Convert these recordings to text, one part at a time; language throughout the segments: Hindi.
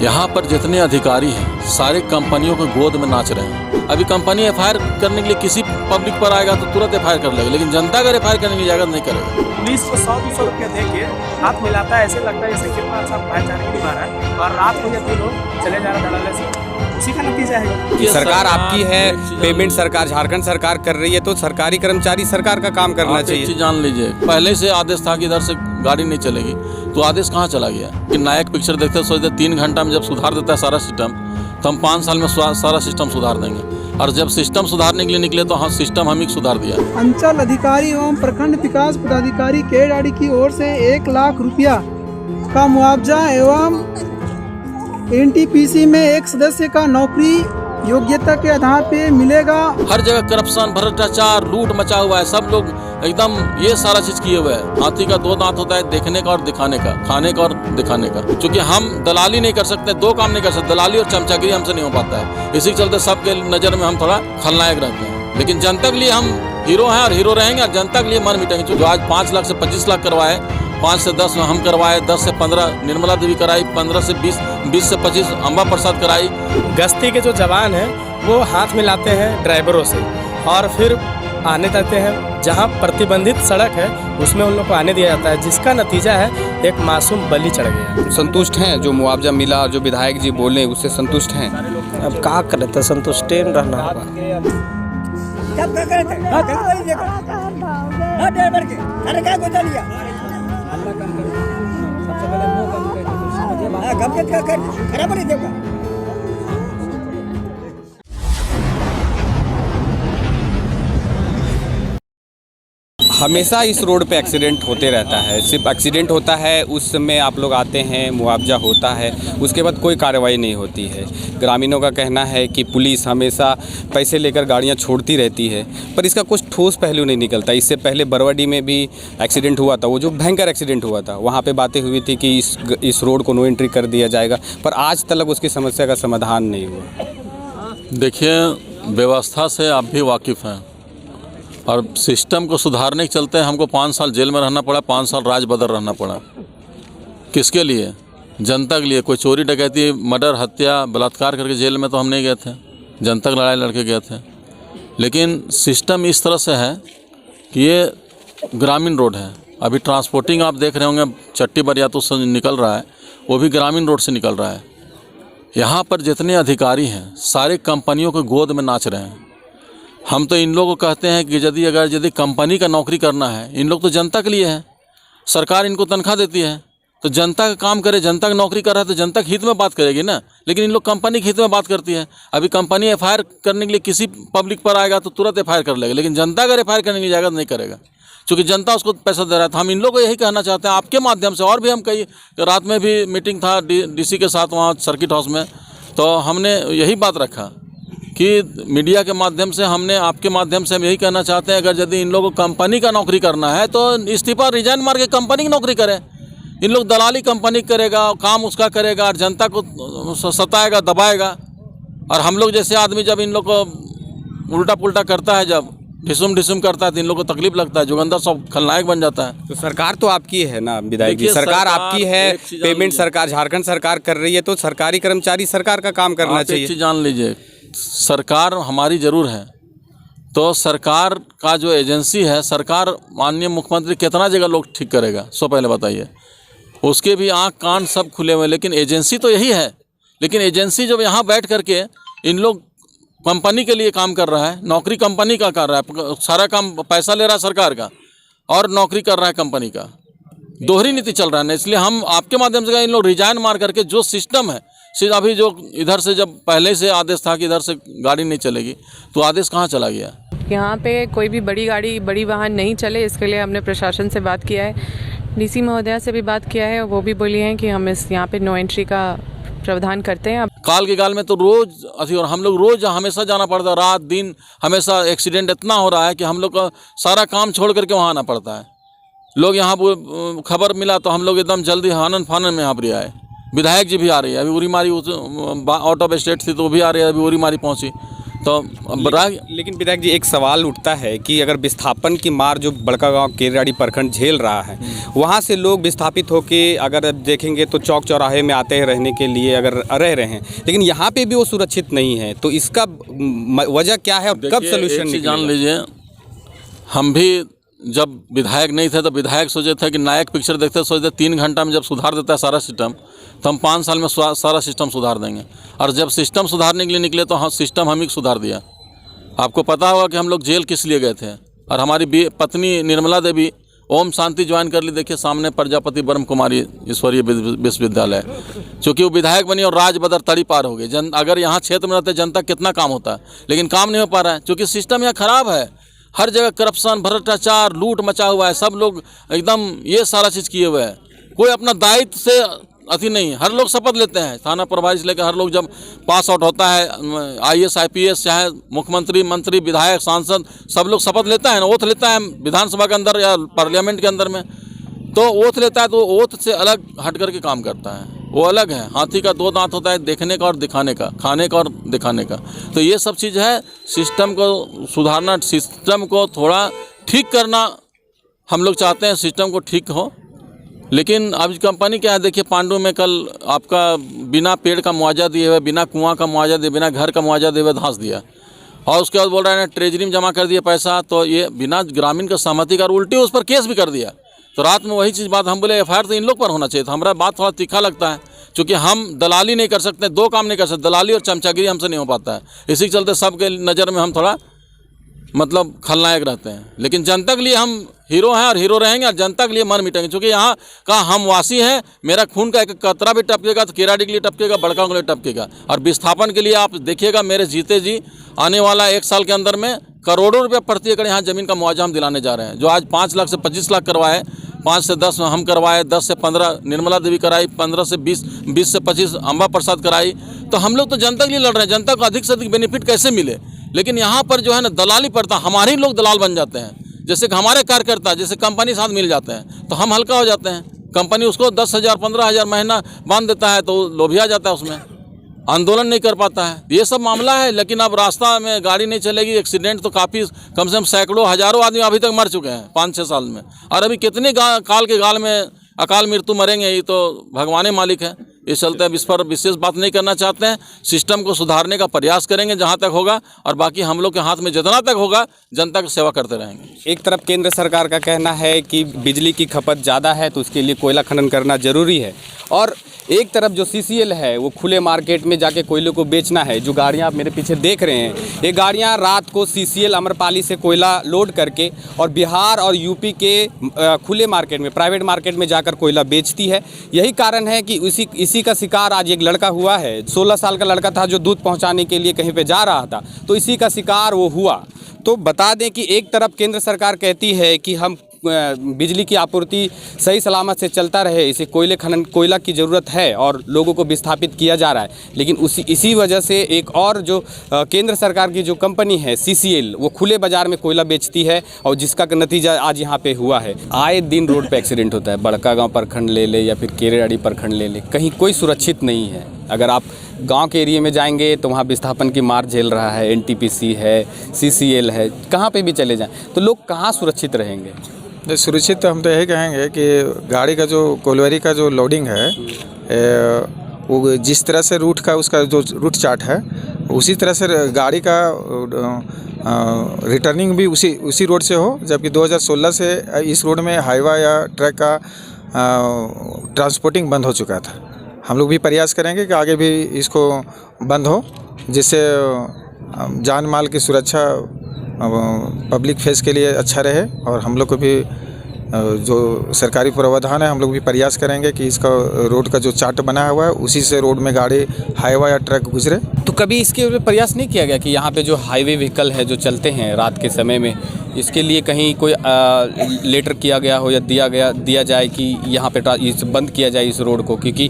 यहाँ पर जितने अधिकारी हैं सारे कंपनियों के गोद में नाच रहे हैं। अभी कंपनी एफआईआर करने के लिए किसी पब्लिक पर आएगा तो तुरंत एफआईआर कर लेगा, लेकिन जनता अगर एफआईआर करने की इजाजत नहीं करेगा। पुलिस को 100-200 रुपया दे के हाथ मिलाता है, ऐसे लगता है जैसे कितना अच्छा भाईचारे की निभा रहा है, और रात को ये लोग चले जा रहे धड़ल्ले से। उसी का नतीजा है कि सरकार आपकी है, पेमेंट सरकार झारखंड सरकार कर रही है, तो सरकारी कर्मचारी सरकार का काम करना चाहिए। एक चीज जान लीजिए, पहले से आदेश था कि इधर से गाड़ी नहीं चलेगी, तो आदेश कहाँ चला गया कि नायक पिक्चर देखते सोचते 3 घंटा में जब सुधार देता है सारा सिस्टम, तो हम 5 साल में सारा सिस्टम सुधार देंगे। और जब सिस्टम सुधारने के लिए निकले तो हाँ, सिस्टम हम ही सुधार दिया। अंचल अधिकारी एवं प्रखंड विकास पदाधिकारी केडाड़ी की ओर से 1 लाख रुपया का मुआवजा एवं एनटीपीसी में एक सदस्य का नौकरी योग्यता के आधार पे मिलेगा। हर जगह करप्शन, भ्रष्टाचार, लूट मचा हुआ है, सब लोग एकदम ये सारा चीज किए हुए हैं। हाथी का 2 दांत होता है, देखने का और दिखाने का, खाने का और दिखाने का। क्योंकि हम दलाली नहीं कर सकते, 2 काम नहीं कर सकते, दलाली और चमचागिरी हमसे नहीं हो पाता है। इसी के चलते सबके नज़र में हम थोड़ा खलनायक रहते हैं, लेकिन जनता के लिए हम हीरो हैं और हीरो रहेंगे, और जनता के लिए मन मिटेंगे। जो आज 5 लाख से 25 लाख करवाए, 5 से 10 हम करवाए, 10 से 15 निर्मला देवी कराई, 15 से 20, 20 से 25 अम्बा प्रसाद कराई। गश्ती के जो जवान हैं वो हाथ मिलाते हैं ड्राइवरों से, और फिर आने देते हैं जहां प्रतिबंधित सड़क है उसमें उन लोग को आने दिया जाता है, जिसका नतीजा है एक मासूम बलि चढ़ गया। संतुष्ट हैं जो मुआवजा मिला, जो विधायक जी बोले उससे संतुष्ट हैं? अब क्या करें, तो संतुष्ट रहना होगा। हमेशा इस रोड पे एक्सीडेंट होते रहता है। सिर्फ एक्सीडेंट होता है, उस समय आप लोग आते हैं, मुआवजा होता है, उसके बाद कोई कार्रवाई नहीं होती है। ग्रामीणों का कहना है कि पुलिस हमेशा पैसे लेकर गाड़ियां छोड़ती रहती है, पर इसका कुछ ठोस पहलू नहीं निकलता। इससे पहले बरवाडी में भी एक्सीडेंट हुआ था, वो जो भयंकर एक्सीडेंट हुआ था, वहाँ पर बातें हुई थी कि इस रोड को नो एंट्री कर दिया जाएगा, पर आज तक उसकी समस्या का समाधान नहीं हुआ। देखिए, व्यवस्था से आप भी वाकिफ़ हैं, और सिस्टम को सुधारने के चलते हमको 5 साल जेल में रहना पड़ा, 5 साल राज बदर रहना पड़ा। किसके लिए? जनता के लिए। कोई चोरी डकैती, मर्डर, हत्या, बलात्कार करके जेल में तो हम नहीं गए थे, जनता की लड़ाई लड़के गए थे। लेकिन सिस्टम इस तरह से है कि ये ग्रामीण रोड है। अभी ट्रांसपोर्टिंग आप देख रहे होंगे, चट्टी बरियातों से निकल रहा है, वो भी ग्रामीण रोड से निकल रहा है। यहाँ पर जितने अधिकारी हैं सारे कंपनियों के गोद में नाच रहे हैं। हम तो इन लोगों को कहते हैं कि यदि कंपनी का नौकरी करना है, इन लोग तो जनता के लिए है, सरकार इनको तनख्वाह देती है, तो जनता का काम करे, जनता की नौकरी कर रहा है तो जनता के हित में बात करेगी ना। लेकिन इन लोग कंपनी के हित में बात करती है। अभी कंपनी एफआईआर करने के लिए किसी पब्लिक पर आएगा तो तुरंत एफआईआर कर लेगा, लेकिन जनता अगर एफआईआर करने की इजाज़त नहीं करेगा, क्योंकि जनता उसको पैसा दे रहा है। तो हम इन लोग को यही कहना चाहते हैं आपके माध्यम से, और भी हम कई रात में भी मीटिंग था डीसी के साथ वहाँ सर्किट हाउस में, तो हमने यही बात रखा कि मीडिया के माध्यम से, हमने आपके माध्यम से हम यही कहना चाहते हैं, अगर यदि इन लोगों को कंपनी का नौकरी करना है तो इस्तीफा रिजाइन मार के कंपनी की नौकरी करें। इन लोग दलाली कंपनी करेगा, काम उसका करेगा, और जनता को सताएगा, दबाएगा। और हम लोग जैसे आदमी जब इन लोग को उल्टा पुल्टा करता है, जब ढिसुम करता है, तो इन लोगों को तकलीफ लगता है, जोगंदर सब खलनायक बन जाता है। तो सरकार तो आपकी है ना विधायक जी, सरकार आपकी है, पेमेंट सरकार झारखंड सरकार कर रही है, तो सरकारी कर्मचारी सरकार का काम करना चाहिए। एक चीज जान लीजिए, सरकार हमारी ज़रूर है, तो सरकार का जो एजेंसी है, सरकार माननीय मुख्यमंत्री कितना जगह लोग ठीक करेगा, सो पहले बताइए। उसके भी आँख कान सब खुले हुए, लेकिन एजेंसी तो यही है। लेकिन एजेंसी जब यहाँ बैठ करके इन लोग कंपनी के लिए काम कर रहा है, नौकरी कंपनी का कर रहा है, सारा काम पैसा ले रहा है सरकार का, और नौकरी कर रहा है कंपनी का, दोहरी नीति चल रहा है ना। इसलिए हम आपके माध्यम से इन लोग रिजाइन मार करके जो सिस्टम है, सिर्फ अभी जो इधर से जब पहले से आदेश था कि इधर से गाड़ी नहीं चलेगी, तो आदेश कहाँ चला गया? यहाँ पे कोई भी बड़ी गाड़ी, बड़ी वाहन नहीं चले, इसके लिए हमने प्रशासन से बात किया है, डीसी महोदया से भी बात किया है, वो भी बोली हैं कि हम इस यहाँ पे नो एंट्री का प्रावधान करते हैं। काल के गाल में तो रोज़ अभी, और हम लोग रोज़ हमेशा जाना पड़ता है, रात दिन हमेशा एक्सीडेंट इतना हो रहा है कि हम लोग का सारा काम छोड़ करके वहाँ आना पड़ता है। लोग यहाँ खबर मिला तो हम लोग एकदम जल्दी हानन फानन में यहाँ पर आए। विधायक जी भी आ रही है, अभी उरीमारी आउट ऑफ स्टेट थी तो वो भी आ रही है, अभी उरीमारी पहुँची। तो अब लेकिन विधायक जी एक सवाल उठता है कि अगर विस्थापन की मार जो बड़कागांव केरेडाड़ी प्रखंड झेल रहा है, वहाँ से लोग विस्थापित होके अगर अब देखेंगे तो चौक चौराहे में आते हैं रहने के लिए, अगर रह रहे हैं, लेकिन यहाँ पे भी वो सुरक्षित नहीं है, तो इसका वजह क्या है और कब सोल्यूशन जान लीजिए। हम भी जब विधायक नहीं थे तो विधायक सोचे थे कि नायक पिक्चर देखते सोचते 3 घंटा में जब सुधार देता है सारा सिस्टम, तो हम 5 साल में सारा सिस्टम सुधार देंगे। और जब सिस्टम सुधारने के लिए निकले तो हाँ, सिस्टम हम ही सुधार दिया। आपको पता होगा कि हम लोग जेल किस लिए गए थे, और हमारी पत्नी निर्मला देवी ओम शांति ज्वाइन कर ली। देखिए सामने प्रजापति ब्रह्म कुमारी ईश्वरीय विश्वविद्यालय, चूँकि वो विधायक बनी और राज बदर तड़ी पार हो गई। अगर यहाँ क्षेत्र में रहते जनता कितना काम होता है, लेकिन काम नहीं हो पा रहा है, क्योंकि सिस्टम यहाँ खराब है। हर जगह करप्शन, भ्रष्टाचार, लूट मचा हुआ है। सब लोग एकदम ये सारा चीज़ किए हुए हैं। कोई अपना दायित्व से अति नहीं। हर लोग शपथ लेते हैं, थाना प्रभारी से लेकर हर लोग जब पास आउट होता है, IAS IPS चाहे मुख्यमंत्री, मंत्री, विधायक, सांसद, सब लोग शपथ लेता है ना, ओथ लेता है विधानसभा के अंदर या पार्लियामेंट के अंदर में, तो ओथ लेता है तो ओथ से अलग हट करके काम करता है। वो अलग है। हाथी का 2 दांत होता है, देखने का और दिखाने का, खाने का और दिखाने का। तो ये सब चीज़ है। सिस्टम को सुधारना, सिस्टम को थोड़ा ठीक करना हम लोग चाहते हैं, सिस्टम को ठीक हो। लेकिन अब कंपनी क्या है, देखिए पांडु में कल आपका बिना पेड़ का मुआवजा दिए हुए, बिना कुआं का मुआवजा दिए, बिना घर का मुआवजा दिए हुए धंस दिया, और उसके बाद बोल रहा है ना ट्रेजरी में जमा कर दिया पैसा। तो ये बिना ग्रामीण का सहमति का, उल्टी उस पर केस भी कर दिया। तो रात में वही चीज़ बात हम बोले FIR तो इन लोग पर होना चाहिए था। हमारा बात थोड़ा तीखा लगता है, क्योंकि हम दलाली नहीं कर सकते, 2 काम नहीं कर सकते, दलाली और चमचागिरी हमसे नहीं हो पाता है। इसी के चलते सबके नज़र में हम थोड़ा मतलब खलनायक रहते हैं। लेकिन जनता के लिए हम हीरो हैं और हीरो रहेंगे, और जनता के लिए मर मिटेंगे। क्योंकि यहाँ का हम वासी हैं, मेरा खून का एक कतरा भी टपकेगा तो केराड़ी के लिए टपकेगा, बड़का के लिए टपकेगा। और विस्थापन के लिए आप देखिएगा, मेरे जीते जी आने वाला 1 साल के अंदर में करोड़ों रुपये प्रति एकड़ यहाँ ज़मीन का मुआवजा हम दिलाने जा रहे हैं। जो आज 5 लाख से 25 लाख करवाए, 5 से 10 हम करवाए, 10 से 15 निर्मला देवी कराई, 15 से 20, 20 से 25 अम्बा प्रसाद कराई। तो हम लोग तो जनता के लिए लड़ रहे हैं, जनता को अधिक से अधिक बेनिफिट कैसे मिले। लेकिन यहाँ पर जो है ना दलाली पड़ता, हमारे ही लोग दलाल बन जाते हैं। जैसे कि हमारे कार्यकर्ता जैसे कंपनी साथ मिल जाते हैं तो हम हल्का हो जाते हैं। कंपनी उसको 10,000 15,000 महीना बांध देता है तो लोभिया जाता है, उसमें आंदोलन नहीं कर पाता है। ये सब मामला है। लेकिन अब रास्ता में गाड़ी नहीं चलेगी, एक्सीडेंट तो काफ़ी कम से कम सैकड़ों हज़ारों आदमी अभी तक मर चुके हैं 5-6 साल में। और अभी कितने काल के गाल में अकाल मृत्यु मरेंगे, ये तो भगवान ही मालिक है। इस चलते अब इस पर विशेष बात नहीं करना चाहते हैं। सिस्टम को सुधारने का प्रयास करेंगे जहां तक होगा, और बाकी हम लोग के हाथ में जितना तक होगा जनता की सेवा करते रहेंगे। एक तरफ केंद्र सरकार का कहना है कि बिजली की खपत ज़्यादा है तो उसके लिए कोयला खनन करना ज़रूरी है, और एक तरफ जो CCL है वो खुले मार्केट में जाके कोयले को बेचना है। जो गाड़ियाँ आप मेरे पीछे देख रहे हैं, ये गाड़ियाँ रात को CCL अमरपाली से कोयला लोड करके और बिहार और UP के खुले मार्केट में, प्राइवेट मार्केट में जाकर कोयला बेचती है। यही कारण है कि इसी का शिकार आज एक लड़का हुआ है। 16 साल का लड़का था जो दूध पहुँचाने के लिए कहीं पर जा रहा था, तो इसी का शिकार वो हुआ। तो बता दें कि एक तरफ केंद्र सरकार कहती है कि हम बिजली की आपूर्ति सही सलामत से चलता रहे, इसे कोयला की ज़रूरत है और लोगों को विस्थापित किया जा रहा है। लेकिन इसी वजह से एक और जो केंद्र सरकार की जो कंपनी है CCL, वो खुले बाज़ार में कोयला बेचती है, और जिसका नतीजा आज यहाँ पे हुआ है। आए दिन रोड पे एक्सीडेंट होता है। बड़कागांव प्रखंड ले ले या फिर केरेडाड़ी प्रखंड ले ले, कहीं कोई सुरक्षित नहीं है। अगर आप गांव के एरिया में जाएंगे तो वहाँ विस्थापन की मार झेल रहा है, NTPC है, CCL है, कहाँ पे भी चले जाएं तो लोग कहाँ सुरक्षित रहेंगे। सुरक्षित तो हम तो यही कहेंगे कि गाड़ी का जो कोलवरी का जो लोडिंग है, वो जिस तरह से रूट का उसका जो रूट चार्ट है, उसी तरह से गाड़ी का रिटर्निंग भी उसी रोड से हो। जबकि 2016 से इस रोड में हाईवा या ट्रक का ट्रांसपोर्टिंग बंद हो चुका था। हम लोग भी प्रयास करेंगे कि आगे भी इसको बंद हो, जिससे जान माल की सुरक्षा पब्लिक फेस के लिए अच्छा रहे। और हम लोग को भी जो सरकारी प्रावधान है, हम लोग भी प्रयास करेंगे कि इसका रोड का जो चार्ट बना हुआ है उसी से रोड में गाड़ी हाईवा या ट्रक गुजरे। तो कभी इसके प्रयास नहीं किया गया कि यहाँ पे जो हाईवे व्हीकल है जो चलते हैं रात के समय में, इसके लिए कहीं कोई लेटर किया गया हो या दिया जाए कि यहाँ पे इस बंद किया जाए इस रोड को, क्योंकि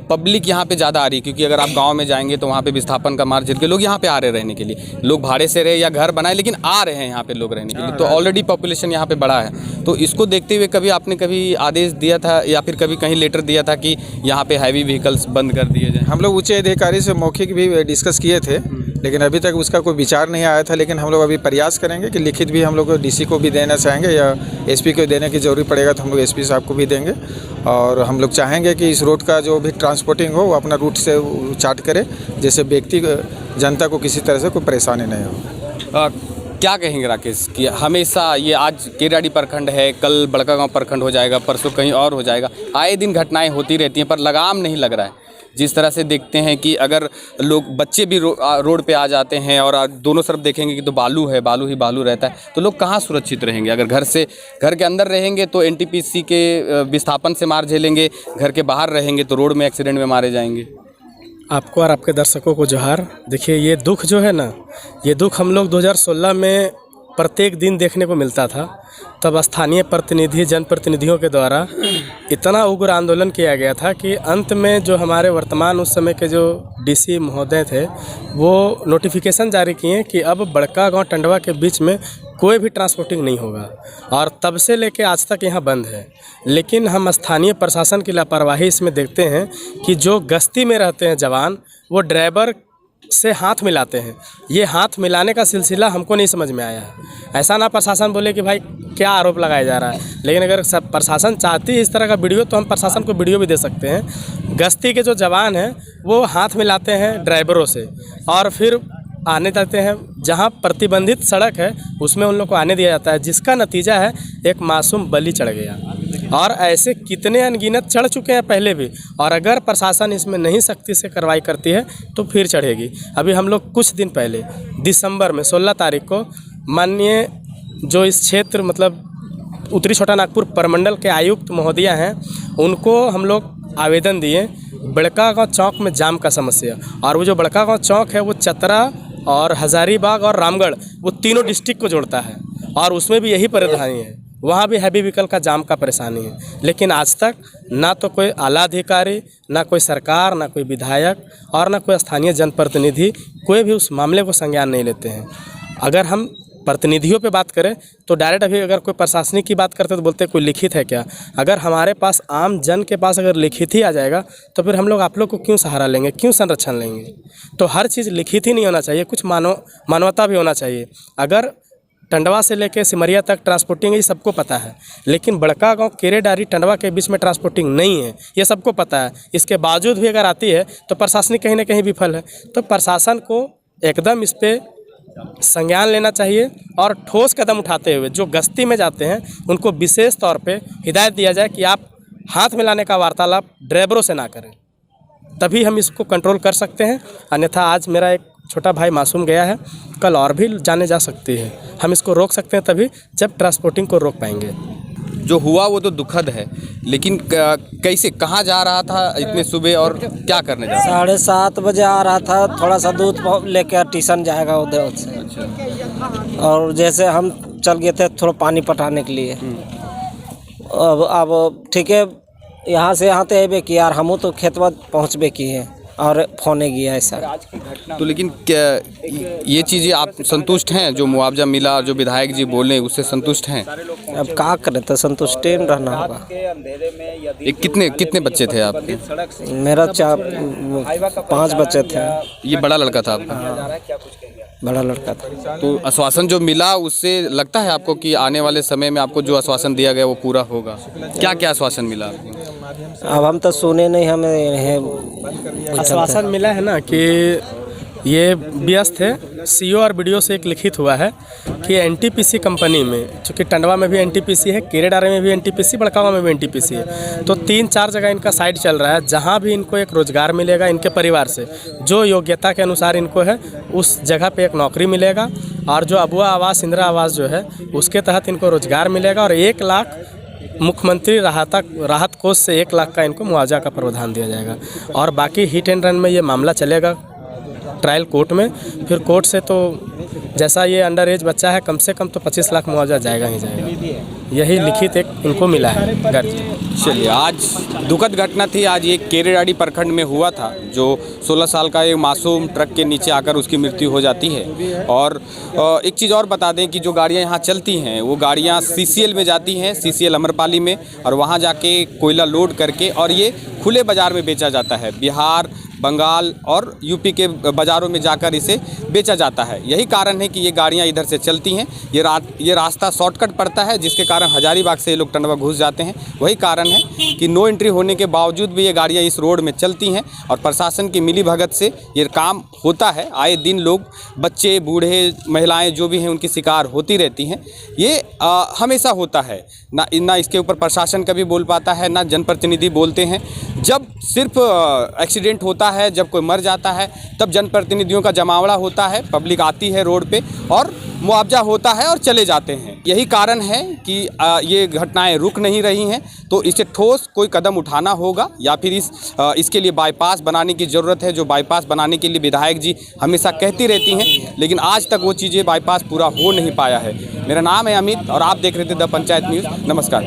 पब्लिक यहाँ पे ज़्यादा आ रही है। क्योंकि अगर आप गांव में जाएंगे तो वहाँ पे विस्थापन का मार झेल के लोग यहाँ पे आ रहे रहने के लिए। लोग भाड़े से रहे या घर बनाए, लेकिन आ रहे हैं यहाँ पे लोग रहने के लिए। तो ऑलरेडी पॉपुलेशन यहाँ पे बड़ा है। तो इसको देखते हुए कभी आपने कभी आदेश दिया था या फिर कभी कहीं लेटर दिया था कि यहाँ पे हैवी व्हीकल्स बंद कर दिए जाए? हम लोग उच्च अधिकारी से मौखिक भी डिस्कस किए थे लेकिन अभी तक उसका कोई विचार नहीं आया था। लेकिन हम लोग अभी प्रयास करेंगे कि लिखित भी हम लोग डीसी को भी देना चाहेंगे, या एसपी को देने की ज़रूरत पड़ेगा तो हम लोग एसपी साहब को भी देंगे। और हम लोग चाहेंगे कि इस रोड का जो भी ट्रांसपोर्टिंग हो वो अपना रूट से चार्ट करे, जैसे व्यक्ति जनता को किसी तरह से कोई परेशानी नहीं हो। क्या कहेंगे राकेश कि हमेशा ये आज केराड़ी प्रखंड है, कल बड़कागांव प्रखंड हो जाएगा, परसों कहीं और हो जाएगा, आए दिन घटनाएं होती रहती हैं पर लगाम नहीं लग रहा है। जिस तरह से देखते हैं कि अगर लोग बच्चे भी रोड पे आ जाते हैं और दोनों तरफ देखेंगे कि तो बालू है, बालू ही बालू रहता है, तो लोग कहाँ सुरक्षित रहेंगे? अगर घर के अंदर रहेंगे तो एनटीपीसी के विस्थापन से मार झेलेंगे, घर के बाहर रहेंगे तो रोड में एक्सीडेंट में मारे जाएंगे। आपको और आपके दर्शकों को जोहार। देखिए, ये दुख जो है ना, ये दुख हम लोग 2016 में प्रत्येक दिन देखने को मिलता था। तब स्थानीय प्रतिनिधि, जनप्रतिनिधियों के द्वारा इतना उग्र आंदोलन किया गया था कि अंत में जो हमारे वर्तमान उस समय के जो डीसी महोदय थे, वो नोटिफिकेशन जारी किए कि अब बड़कागांव टंडवा के बीच में कोई भी ट्रांसपोर्टिंग नहीं होगा। और तब से लेके आज तक यहाँ बंद है। लेकिन हम स्थानीय प्रशासन की लापरवाही इसमें देखते हैं कि जो गश्ती में रहते हैं जवान, वो ड्राइवर से हाथ मिलाते हैं। ये हाथ मिलाने का सिलसिला हमको नहीं समझ में आया है। ऐसा ना प्रशासन बोले कि भाई क्या आरोप लगाया जा रहा है, लेकिन अगर सब प्रशासन चाहती है इस तरह का वीडियो तो हम प्रशासन को वीडियो भी दे सकते हैं। गश्ती के जो जवान हैं वो हाथ मिलाते हैं ड्राइवरों से और फिर आने देते हैं। जहां प्रतिबंधित सड़क है उसमें उन लोग को आने दिया जाता है, जिसका नतीजा है एक मासूम बलि चढ़ गया। और ऐसे कितने अनगिनत चढ़ चुके हैं पहले भी, और अगर प्रशासन इसमें नहीं सख्ती से कार्रवाई करती है तो फिर चढ़ेगी। अभी हम लोग कुछ दिन पहले दिसंबर में 16 तारीख को माननीय जो इस क्षेत्र मतलब उत्तरी छोटा नागपुर प्रमंडल के आयुक्त महोदया हैं, उनको हम लोग आवेदन दिए बड़कागांव चौक में जाम का समस्या। और वो जो बड़कागांव चौक है वो चतरा और हज़ारीबाग और रामगढ़ वो तीनों डिस्ट्रिक्ट को जोड़ता है, और उसमें भी यही परेशानी है। वहाँ भी हैवी व्हीकल का जाम का परेशानी है। लेकिन आज तक ना तो कोई आला अधिकारी, ना कोई सरकार, ना कोई विधायक और ना कोई स्थानीय जनप्रतिनिधि कोई भी उस मामले को संज्ञान नहीं लेते हैं। अगर हम प्रतिनिधियों पे बात करें तो डायरेक्ट अभी अगर कोई प्रशासनिक की बात करते तो बोलते कोई लिखित है क्या। अगर हमारे पास आम जन के पास अगर लिखित ही आ जाएगा तो फिर हम लोग आप लोग को क्यों सहारा लेंगे, क्यों संरक्षण लेंगे। तो हर चीज़ लिखित ही नहीं होना चाहिए, कुछ मानवता भी होना चाहिए। अगर टंडवा से लेके सिमरिया तक ट्रांसपोर्टिंग ये सबको पता है, लेकिन बड़कागांव केरेडारी टंडवा के बीच में ट्रांसपोर्टिंग नहीं है, ये सबको पता है। इसके बावजूद भी अगर आती है तो प्रशासनिक कहीं ना कहीं विफल है। तो प्रशासन को एकदम इस पर संज्ञान लेना चाहिए और ठोस कदम उठाते हुए जो गश्ती में जाते हैं उनको विशेष तौर पे हिदायत दिया जाए कि आप हाथ मिलाने का वार्तालाप ड्राइवरों से ना करें, तभी हम इसको कंट्रोल कर सकते हैं। अन्यथा आज मेरा एक छोटा भाई मासूम गया है, कल और भी जाने जा सकती है। हम इसको रोक सकते हैं तभी जब ट्रांसपोर्टिंग को रोक पाएंगे। जो हुआ वो तो दुखद है, लेकिन कैसे, कहाँ जा रहा था इतने सुबह और क्या करने जा रहा था? 7:30 बजे आ रहा था, थोड़ा सा दूध लेकर ट्यूशन जाएगा उधर से। अच्छा। और जैसे हम चल गए थे थोड़ा पानी पटाने के लिए। अब ठीक है, यहाँ से यहाँ तो अबे किया, हम तो खेतवा पहुँचबे किए और फोने गया ऐसा। तो लेकिन क्या ये चीज़ें आप संतुष्ट हैं? जो मुआवजा मिला, जो विधायक जी बोले उससे संतुष्ट हैं? अब क्या करें, तो संतुष्टि रहना होगा। ये कितने बच्चे थे आपके? मेरा 5 बच्चे थे। ये बड़ा लड़का था आपका? बड़ा लड़का था। तो आश्वासन जो मिला उससे लगता है आपको कि आने वाले समय में आपको जो आश्वासन दिया गया वो पूरा होगा? क्या क्या आश्वासन मिला आपको? अब हम तो सुने नहीं, हमें आश्वासन मिला है ना कि ये व्यस्त है। सीओ और बीडीओ से एक लिखित हुआ है कि एनटीपीसी कंपनी में, चूँकि टंडवा में भी एनटीपीसी है, केरेडारे में भी एनटीपीसी, बड़कागांव में भी एनटीपीसी है, तो 3-4 जगह इनका साइट चल रहा है। जहाँ भी इनको एक रोज़गार मिलेगा इनके परिवार से, जो योग्यता के अनुसार इनको है उस जगह पे एक नौकरी मिलेगा, और जो अबुआ आवास, इंदिरा आवास जो है उसके तहत इनको रोज़गार मिलेगा, और 1 लाख मुख्यमंत्री राहत कोष से 1 लाख का इनको मुआवजा का प्रावधान दिया जाएगा। और बाकी हिट एंड रन में ये मामला चलेगा ट्रायल कोर्ट में। फिर कोर्ट से तो जैसा ये अंडर एज बच्चा है, कम से कम तो 25 लाख मुआवजा जाएगा ही जाएगा। यही लिखित एक इनको मिला है गर्ज। चलिए, आज दुखद घटना थी। आज ये केरेडारी प्रखंड में हुआ था, जो 16 साल का एक मासूम ट्रक के नीचे आकर उसकी मृत्यु हो जाती है। और एक चीज़ और बता दें कि जो गाड़ियां यहाँ चलती हैं वो गाड़ियां सीसीएल में जाती हैं, सीसीएल अमरपाली में, और वहाँ जाके कोयला लोड करके और ये खुले बाज़ार में बेचा जाता है। बिहार बंगाल और यूपी के बाज़ारों में जाकर इसे बेचा जाता है। यही कारण है कि ये गाड़ियाँ इधर से चलती हैं। ये रास्ता शॉर्टकट पड़ता है, जिसके कारण हजारीबाग से ये लोग टंडवा घुस जाते हैं। वही कारण है कि नो एंट्री होने के बावजूद भी ये गाड़ियाँ इस रोड में चलती हैं और प्रशासन की मिलीभगत से ये काम होता है। आए दिन लोग, बच्चे, बूढ़े, महिलाएं जो भी हैं, उनकी शिकार होती रहती हैं। ये हमेशा होता है। ना इसके ऊपर प्रशासन कभी बोल पाता है, ना जनप्रतिनिधि बोलते हैं। जब सिर्फ एक्सीडेंट होता है, जब कोई मर जाता है, तब जनप्रतिनिधियों का जमावड़ा होता है, पब्लिक आती है रोड पे और मुआवजा होता है और चले जाते हैं। यही कारण है कि ये घटनाएं रुक नहीं रही हैं। तो इसे ठोस कोई कदम उठाना होगा या फिर इसके लिए बाईपास बनाने की ज़रूरत है, जो बाईपास बनाने के लिए विधायक जी हमेशा कहती रहती हैं, लेकिन आज तक वो चीज़ें बाईपास पूरा हो नहीं पाया है। मेरा नाम है अमित और आप देख रहे थे द पंचायत न्यूज़। नमस्कार।